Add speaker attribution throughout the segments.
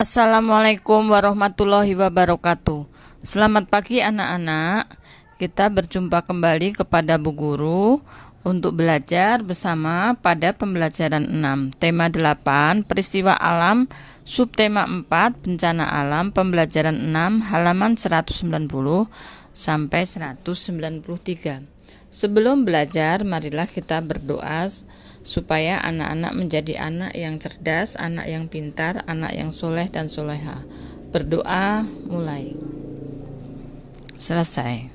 Speaker 1: Assalamualaikum warahmatullahi wabarakatuh. Selamat pagi anak-anak. Kita berjumpa kembali kepada Bu Guru untuk belajar bersama pada pembelajaran 6. Tema 8, peristiwa alam, subtema 4, bencana alam, pembelajaran 6, halaman 190 sampai 193. Sebelum belajar, marilah kita berdoa supaya anak-anak menjadi anak yang cerdas, anak yang pintar, anak yang soleh dan soleha. Berdoa mulai. Selesai.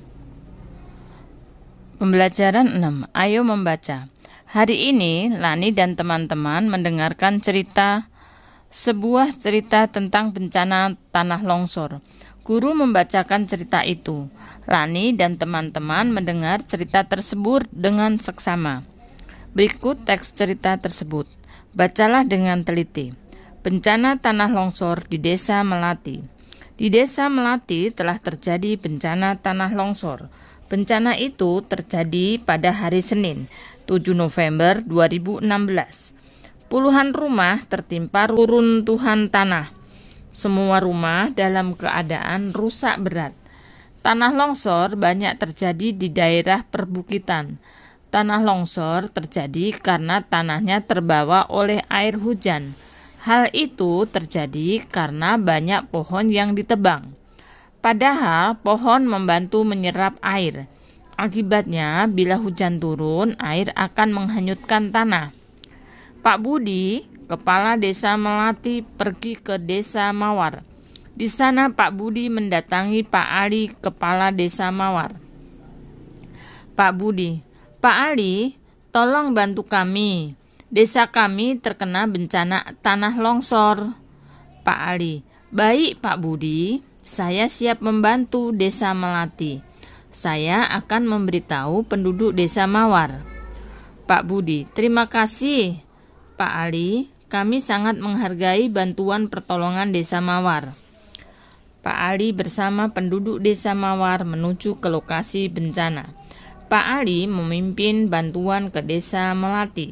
Speaker 1: Pembelajaran 6. Ayo membaca. Hari ini Lani dan teman-teman mendengarkan sebuah cerita tentang bencana tanah longsor. Guru membacakan cerita itu. Lani dan teman-teman mendengar cerita tersebut dengan seksama. Berikut teks cerita tersebut. Bacalah dengan teliti. Bencana tanah longsor di Desa Melati. Di Desa Melati telah terjadi bencana tanah longsor. Bencana itu terjadi pada hari Senin, 7 November 2016. Puluhan rumah tertimpa reruntuhan tanah. Semua rumah dalam keadaan rusak berat. Tanah longsor banyak terjadi di daerah perbukitan. Tanah longsor terjadi karena tanahnya terbawa oleh air hujan. Hal itu terjadi karena banyak pohon yang ditebang. Padahal pohon membantu menyerap air. Akibatnya, bila hujan turun, air akan menghanyutkan tanah. Pak Budi, kepala Desa Melati, pergi ke Desa Mawar. Di sana Pak Budi mendatangi Pak Ali, kepala Desa Mawar. Pak Budi, Pak Ali, tolong bantu kami. Desa kami terkena bencana tanah longsor. Pak Ali, baik Pak Budi, saya siap membantu Desa Melati. Saya akan memberitahu penduduk Desa Mawar. Pak Budi, terima kasih. Pak Ali, kami sangat menghargai bantuan pertolongan Desa Mawar. Pak Ali bersama penduduk Desa Mawar menuju ke lokasi bencana. Pak Ali memimpin bantuan ke Desa Melati.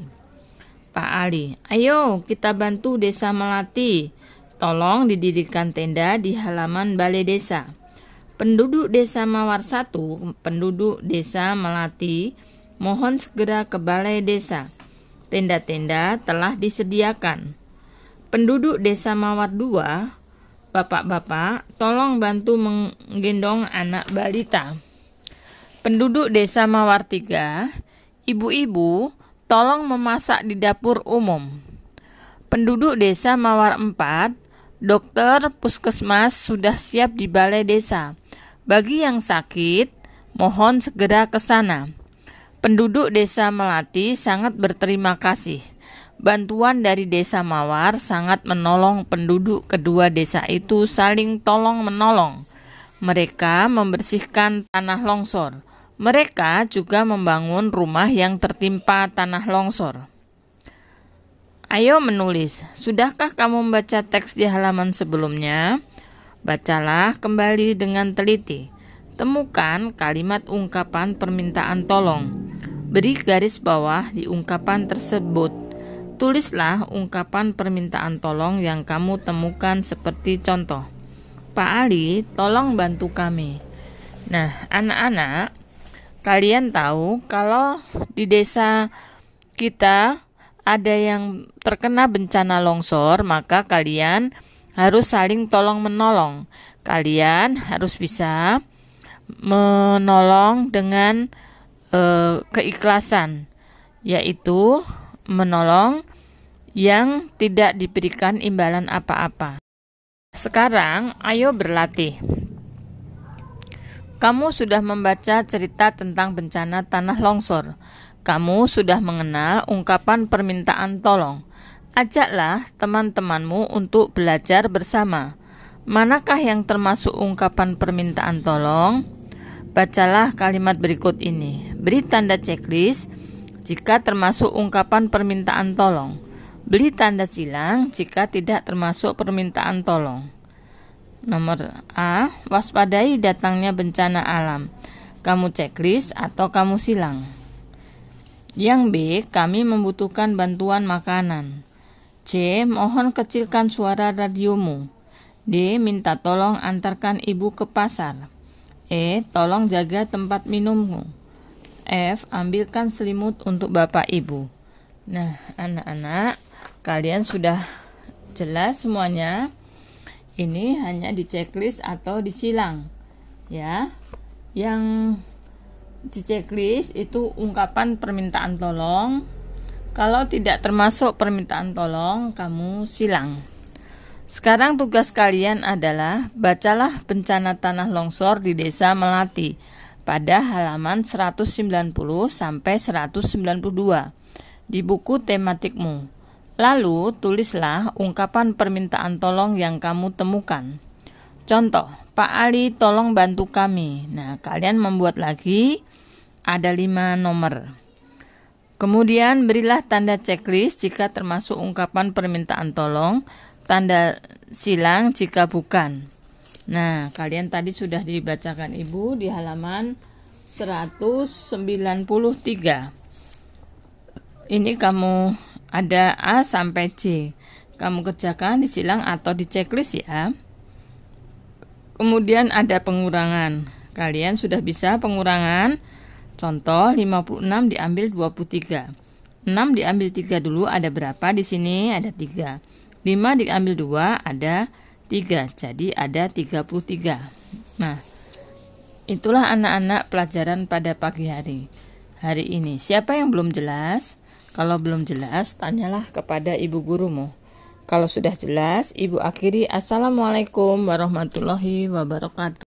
Speaker 1: Pak Ali, ayo kita bantu Desa Melati. Tolong didirikan tenda di halaman balai desa. Penduduk Desa Mawar 1, penduduk Desa Melati, mohon segera ke balai desa. Tenda-tenda telah disediakan. Penduduk Desa Mawar 2, bapak-bapak, tolong bantu menggendong anak balita. Penduduk Desa Mawar 3, ibu-ibu, tolong memasak di dapur umum. Penduduk Desa Mawar 4, dokter puskesmas sudah siap di balai desa. Bagi yang sakit, mohon segera ke sana. Penduduk Desa Melati sangat berterima kasih. Bantuan dari Desa Mawar sangat menolong penduduk kedua desa itu saling tolong-menolong. Mereka membersihkan tanah longsor. Mereka juga membangun rumah yang tertimpa tanah longsor. Ayo menulis. Sudahkah kamu membaca teks di halaman sebelumnya? Bacalah kembali dengan teliti. Temukan kalimat ungkapan permintaan tolong. Beri garis bawah di ungkapan tersebut. Tulislah ungkapan permintaan tolong yang kamu temukan seperti contoh. Pak Ali, tolong bantu kami. Nah, anak-anak, kalian tahu kalau di desa kita ada yang terkena bencana longsor, maka kalian harus saling tolong-menolong. Kalian harus bisa menolong dengan keikhlasan, yaitu menolong yang tidak diberikan imbalan apa-apa. Sekarang, ayo berlatih. Kamu sudah membaca cerita tentang bencana tanah longsor. Kamu sudah mengenal ungkapan permintaan tolong. Ajaklah teman-temanmu untuk belajar bersama. Manakah yang termasuk ungkapan permintaan tolong? Bacalah kalimat berikut ini. Beri tanda checklist jika termasuk ungkapan permintaan tolong. Beri tanda silang jika tidak termasuk permintaan tolong. Nomor A, waspadai datangnya bencana alam. Kamu checklist atau kamu silang. Yang B, kami membutuhkan bantuan makanan. C, mohon kecilkan suara radiomu. D. Minta tolong antarkan ibu ke pasar. E. Tolong jaga tempat minummu. F. Ambilkan selimut untuk bapak ibu. Nah, anak-anak, kalian sudah jelas semuanya. Ini hanya di checklist atau disilang. Ya. Yang di checklist itu ungkapan permintaan tolong. Kalau tidak termasuk permintaan tolong, kamu silang. Sekarang tugas kalian adalah bacalah bencana tanah longsor di Desa Melati pada halaman 190 sampai 192 di buku tematikmu. Lalu tulislah ungkapan permintaan tolong yang kamu temukan. Contoh, Pak Ali tolong bantu kami. Nah, kalian membuat lagi, ada 5 nomor. Kemudian berilah tanda checklist jika termasuk ungkapan permintaan tolong, tanda silang jika bukan. Nah, kalian tadi sudah dibacakan ibu di halaman 193. Ini kamu ada A sampai C. Kamu kerjakan di silang atau di checklist ya. Kemudian ada pengurangan. Kalian sudah bisa pengurangan. Contoh 56 diambil 23. 6 diambil 3 dulu, ada berapa di sini? Ada 3. 5 diambil 2 ada 3, jadi ada 33. Nah, itulah anak-anak pelajaran pada pagi hari ini. Siapa yang belum jelas? Kalau belum jelas, tanyalah kepada ibu gurumu. Kalau sudah jelas, ibu akhiri. Assalamualaikum warahmatullahi wabarakatuh.